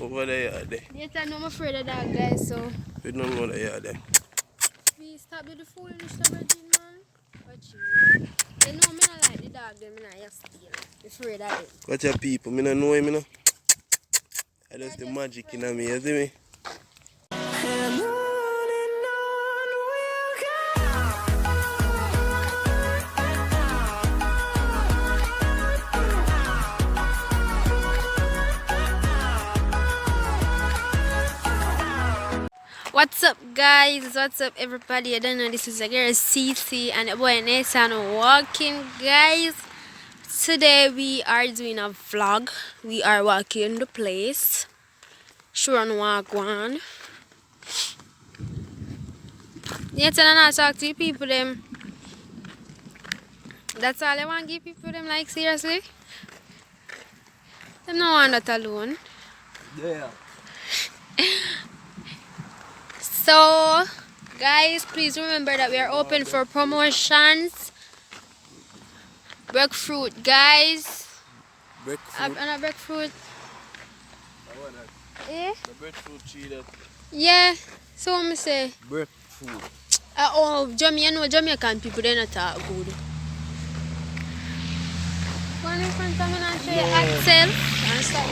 over there. Yes, I know I'm afraid of that, guys, so. We don't know that there. Please stop with the foolishness, Virgin, man. Watch you. They know me not like the dog, them not steal. I'm afraid of it. Watch your people, me don't know him, you know. I just the magic in me, you see me? What's up, guys? What's up, everybody? I don't know, this is a girl CC and the boy Nathan walking, guys. Today we are doing a vlog. We are walking the place. Sure, walk one. Nathan and I talk to people them. That's all I want to give people them, like, seriously. Them no want that alone. Yeah. So, guys, please remember that we are open for promotions. Breadfruit, guys. Breadfruit. And a breadfruit. Eh? The breadfruit cheese. Yeah. So what me say? Breadfruit. Jamaican people, they not talk good. One in front of me and show you at self. And start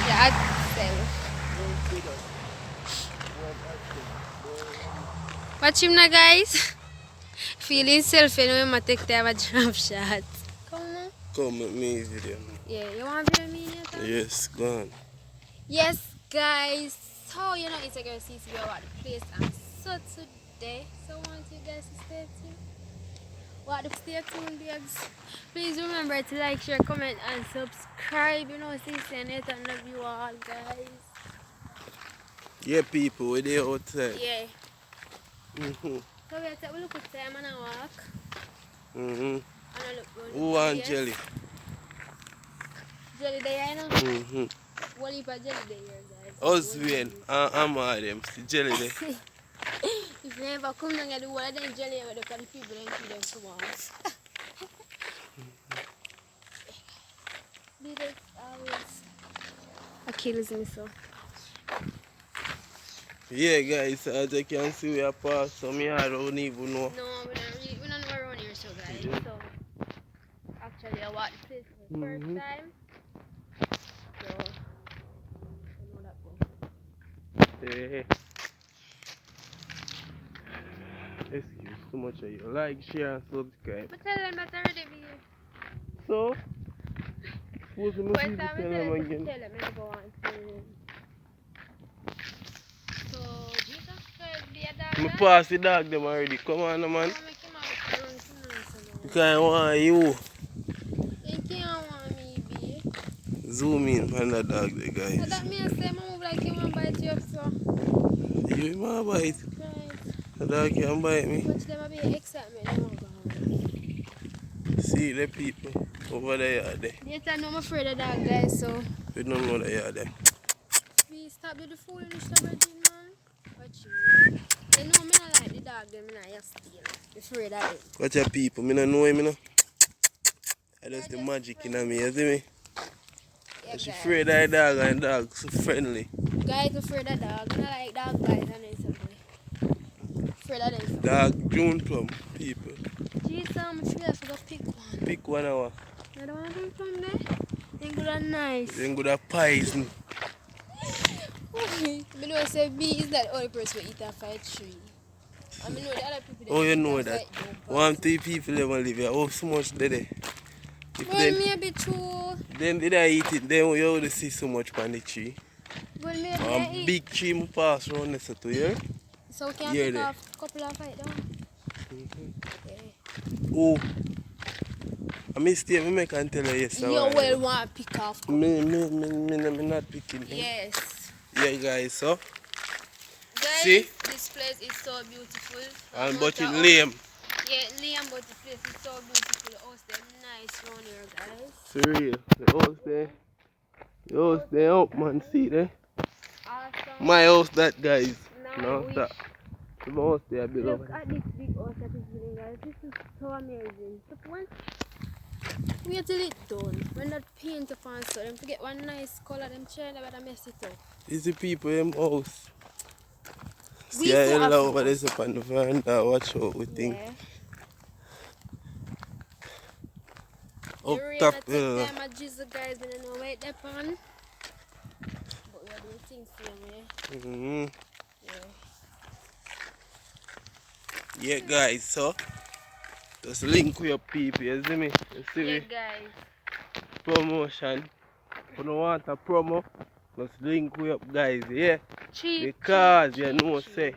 yeah, at self. Watch him now, guys. Feeling self, you know, I'm going to take time a drop shot. Come on. Come with me video. Yeah, you want to video me? Yes, go on. Yes, guys. So, you know, it's a girl CC about the place. And so today, so I want you guys to stay tuned. Stay tuned, babes. Please remember to like, share, comment, and subscribe. You know, CC and Nathan love you all, guys. Yeah, people, we're there outside. Yeah. Mm-hmm. So we look at time and I walk. Mm-hmm. And I look round. Who want jelly? Jelly there, you know? Mm-hmm. What if a jelly there, guys? Husband, I'm all them. Jelly there. If you never come down and do all of them jelly with the people and feed them tomorrow. This always kills me so. Yeah, guys, as you can see, we are past, so I don't even know. No, we don't know around here, so guys. Yeah. So, actually, I walked the place for the first time. So, I know that one. Hey. Excuse too much of you. Like, share, and subscribe. But tell them that I already be here. So, what's the movie to tell them again? Tell them, I go on to. So, Jesus Christ, be a dog. I pass the dog them already. Come on, man. You can't want you. You can't want me, be. Zoom in on the dog, the guys. So that means say, move like you want to bite you up, so. You want to bite? Right. The dog can bite me. But them will be excitement. See the people over there. Yes, I know I'm afraid of that, guys, so. We don't know they are there. Please stop with the foolishness, Virgin, man. Watch you. They know me not like the dog, them not steal. I'm afraid of it. Watch your people, me don't know him, you know. I just the magic in me, you see me? Yeah, she's afraid of the dog and the dog so friendly. Guys, I'm afraid of dog. I don't like dog bites and something. Afraid of them. Dog June Plum, people. Jesus, I'm afraid I go pick one. Pick one hour. I don't want to come there. They good and nice. They good at poison. I know I say B is that only person who eat a fight tree. I mean, know the other people. Oh, you know that. 1, 2 people never live here. Oh, so much did they? Well, maybe two. Then did I eat it? Then you already see so much on the tree. Well, maybe I eat. Big tree will pass around this to here. So we can pick off a couple of fight down. Okay. Oh. I mistake me make and tell you yes. You will want to pick off. Me not picking. Yes. Yeah, guys, so. Guys, see? This place is so beautiful. And but it's lame. Yeah, lame, but the place is so beautiful. The house is nice around here, guys. For real. The house there up, man. See there? Awesome. My house, that, guys. No, that. The house there below. Look at this big house that is building, guys. This is so amazing. Look, one. Wait till it done. When that paint up and so, them to get one nice color, them try never mess it up. It's the people in house. We See a so yellow over have there up on the veranda. Watch out with things. yeah. Up The rain top, that take time at Jesus guys, we don't know where they're on. But we are doing things same way. Yeah, guys, so just link with your people, you see me? You see Yeah, me? guys. Promotion. If you don't want a promo, just link with up, guys, yeah? Cheap, Because cheap, you cheap, know, cheap. say,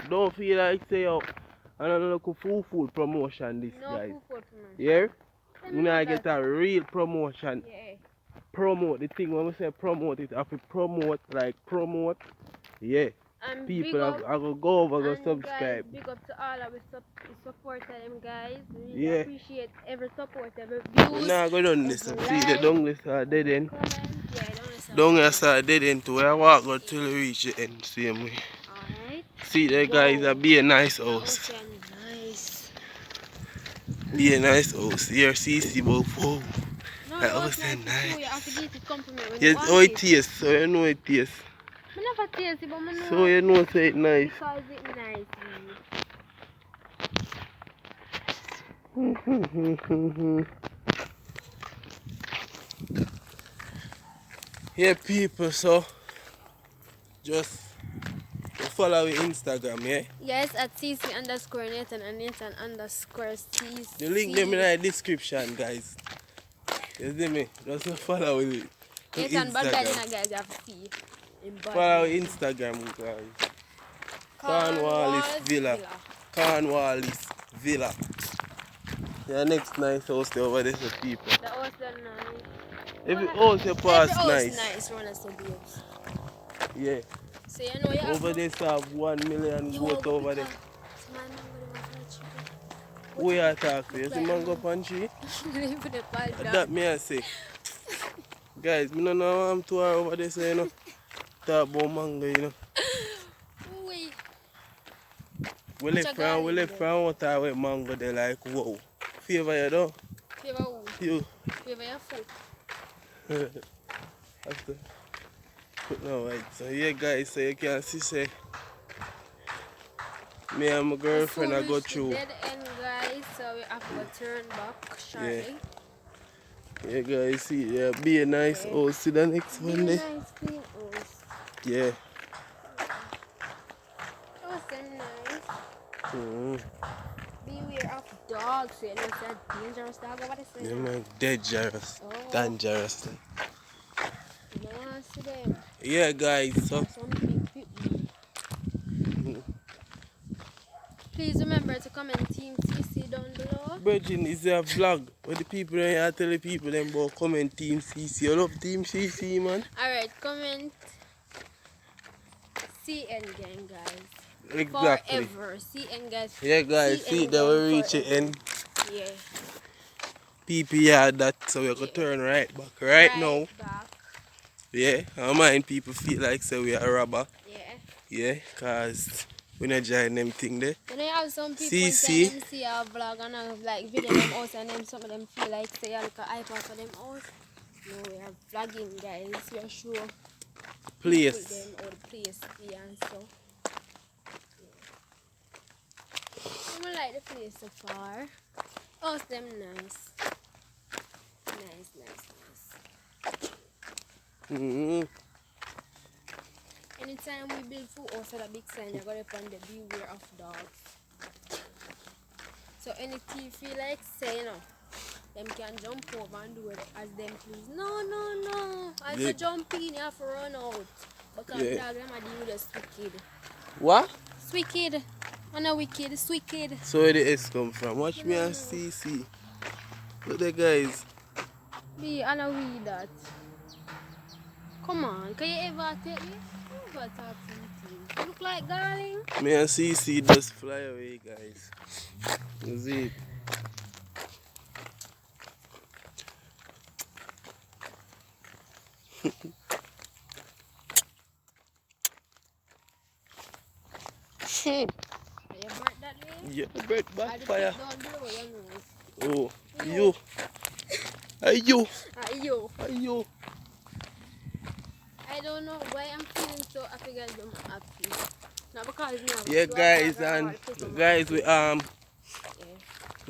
don't feel like say, yo, I don't look for food promotion, this No guys. food for promotion. Yeah? Them You know know, that. get a real promotion. Yeah. Promote the thing. When we say promote it, I have to promote, like promote. Yeah. And People big have, up, I go over, go and guys, subscribe. big up to all our supporters, them guys. We Yeah. appreciate every support, every We views, now go down this and see the like, down this are dead end. comment. Yeah, don't listen. Down here start dead end to where I walk go till we reach the end, same way. Alright. See the guys Wow. are be a nice The house. ocean is nice. Be a nice house. Here CC both. Whoa. No, That the house ocean is is cool. nice. You have to give it compliment when Yes, you want how it it. tastes, so you know it tastes. I never taste it, but I know So you know say it nice. because it's nice. Yeah, people, so just follow our Instagram, yeah? Yes, at CC underscore Nathan and Nathan underscore CC. The link them in the description, guys. You see me? Just follow it. Nathan, but guys, guys have to see. Follow our Instagram, guys. Cornwallis Villa. Cornwallis Villa. Yeah, next nice house there over there, so people. The house is nice. Every house you pass Every house nice. nice, run us babes. Yeah. So you know you have Over there, so have 1 million goat over there. Who you talk to? You see mango punchy? That me I say. Guys, me don't know I'm too hard over there, so you know. Talk about mango, you know. Wait. We left from water with mango, they like, whoa. Favor you though? Favor who? You. Favor your food. After. No, right. So yeah, guys, so you can see, say, me and my girlfriend I go through. Dead end, guys, so we have to turn back shortly. Yeah, guys, see, yeah, be a nice house. See the next one there. Nice clean house. Yeah. Oh, so nice. Mm-hmm. Beware of dogs. You know, it's a dangerous dog over the Yeah, man, dangerous. Oh. Dangerous. You don't want to see them. Yeah, guys, so. Some big people. Please remember to comment Team CC down below. Virgin, is there a vlog where the people in here tell the people them about comment Team CC? You love Team CC, man? Alright, comment CN gang, guys. Exactly. Forever. CN guys. Yeah, guys, CN see, they will reach the forever. end. Yeah. People had that, so we can turn right back. Right now, Back. yeah, I mind people feel like say we are a robber. Yeah. Yeah, because we not join them thing there. Then I have some people CC. say them see our vlog and I like video them out and then some of them feel like say I look at iPad for them out. No, we are vlogging, guys. We are sure. Place. Them or the place yeah, and so. I like the place so far. Oh, them nice. Nice. Mm-hmm. Anytime we build food outside a big sign, you're going to find the beware of dogs. So anything you feel like say, you know, them can jump over and do it as them please. No. As you jump in, you have to run out. Because dog, them are the just wicked. What? It's wicked. I'm not wicked, it's wicked. So where the S come from? Watch me and CC. Look the guys. Me, I don't read that. Come on, can you ever take me? Never talk something. You look like darling. Me and CC just fly away, guys. You see it? Are you burnt that way? Yeah, the bird backfire. Down below, you know. Oh, you. Ayo. Yo. Ayo. I don't know why I'm feeling so happy, guys. I'm happy. Not because me have Yeah, to guys, attack and all the people, guys, yeah.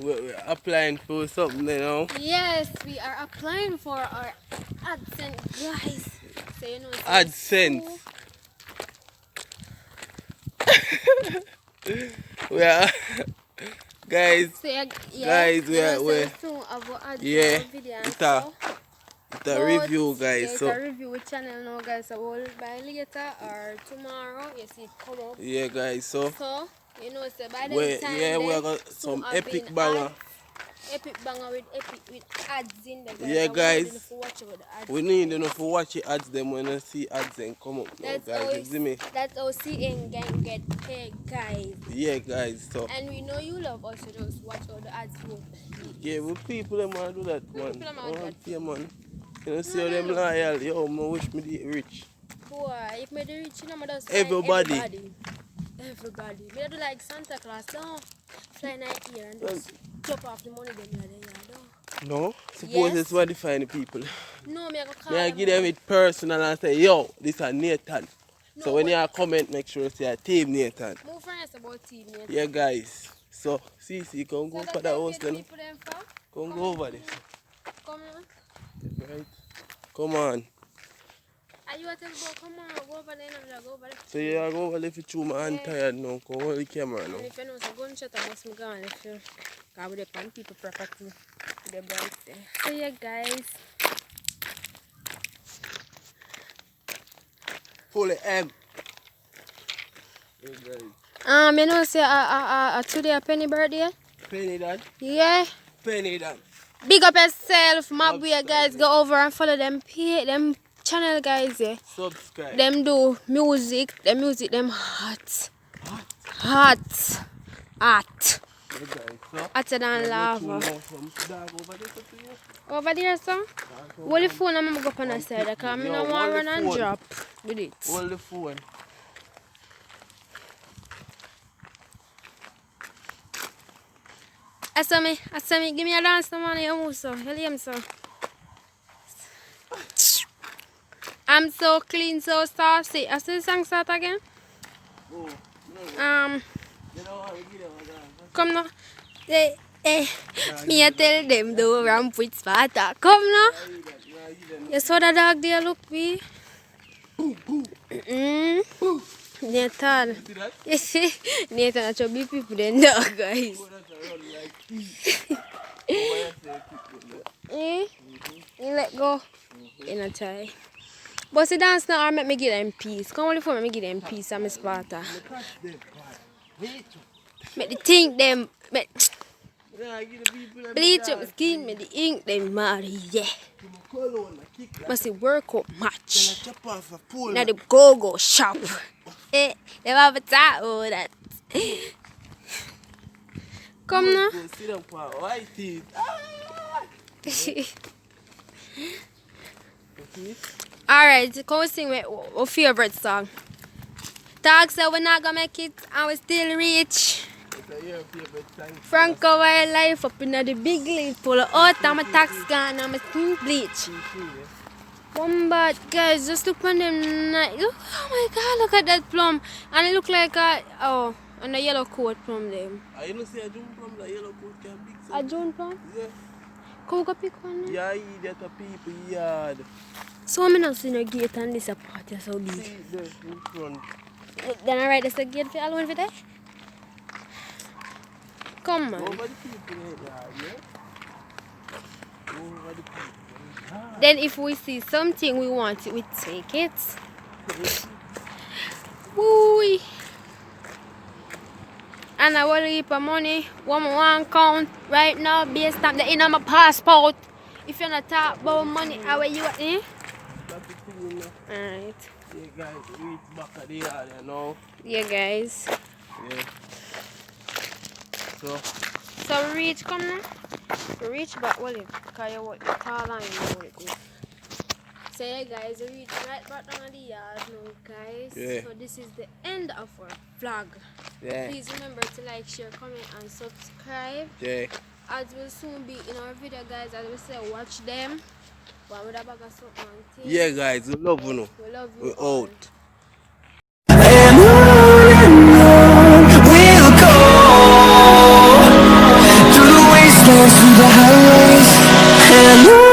we're applying for something, you know. Yes, we are applying for our AdSense, guys. So you know, so AdSense. We are, guys. So yeah, Guys, you know, so we're soon our ads yeah. our video and It's so. a review, Yeah, guys. it's So a review channel now, guys. So we'll buy later or tomorrow. You see it come up. yeah, guys. So So you know, so by the we time we they got soon some have epic been banger. epic banger with ads in there, guys. Yeah, And we need guys. to watch with the ads. We need enough to watch the ads them when I see ads and come up now, guys. You see me? That's how CN Gang get paid, guys. Yeah, guys. So And we know you love us, so just watch all the ads you. yeah, we people them want to do that, man. People them want to do that. Yeah, man. You know, see how No, them no. loyal. Yo, I wish me the rich. Boy, if me the rich, you know, me just Everybody. Everybody. Me do like Santa Claus, no? Fly night here and just chop off the money them here, no? No? Suppose Yes. it's what define the people. No, me I go call Me I them give them out. it personal and say, yo, this is Nathan. No, So when but- you comment, make sure you say a team Nathan. More friends about team, yeah. Yeah, guys. So, see, come go So for the that's house where then. people them from? Come go over this. Come on. Right? Come on. Are you at the go? Come on, go over there and go over there. So you are going to lift it through my hand tired now. Come hold the camera now. And if you know, so gunshot, I must be gone if you go with the pan people property. The bright there. So yeah, guys. Full of M. Yeah, guys. You know, say today a Penny birthday. Penny that. Yeah. Penny that. Big up yourself, Mabwe, Subscribe. guys. Go over and follow them channel, guys. Yeah. Subscribe. Them do music. The music them hot. Hot. Hot. Yeah, guys. So, Hotter than lava. Over there, son. Hold the phone and I'm go up on the side because I don't want to run and drop with it. Hold the phone. I saw me, give me a dance, no man, you move so, you lame so. I'm so clean, so saucy. I see the song start again? Oh, you know how we get it, Come now. Me I tell them do ramp with Sparta. Come now. You saw the dog there, look me. Nathan. See that? You see? Nathan, I should be people then dog, guys. You let go. In a tie. But see dance now or make me give them peace. Come on the phone, make me give them peace. I'm a Sparta. Make the think them. Make bleach up the skin, make the ink them mad. Yeah. Must see work up match. Now the go shop. They have a tie all that. Come now. Sit down for white teeth. Alright, come sing with our favorite song. Talk so we're not gonna make it and we still reach. Franco Wildlife up in the big leaf full of out and my tax gun and my skin bleach. Bombard, guys, just look on them nice. Look, oh my god, look at that plum. And it look like a, oh, and a yellow coat plum them. I don't see a June plum, the yellow coat can big. A June plum? Yeah. Come go pick one. Yeah, eat that a people yard. So I'm not seeing a gate and this a party so big. See this in front. Then I write this a gate for all one for that. Come on. Over the people in the yard, yeah? Over the people. Then if we see something we want, we take it. Woo! And I will heap of money. One count right now based on the in my passport. If you're not talk about money, how are you at me? That's the thing, you know. Alright. Yeah, guys, reach back at the yard, you know. Yeah, guys. Yeah. So reach, come now. Reach back, well, because you want the tall line. So yeah, guys, we reach right back down the yard now, guys. Yeah. So this is the end of our vlog. Yeah. Please remember to like, share, comment, and subscribe. Yeah. as will soon be in our video, guys. As we say, watch them. One with a bag of something. Yeah, guys, we love you. Know. We love you. We all. out. And on we'll go, through the wastelands, through the highways, and on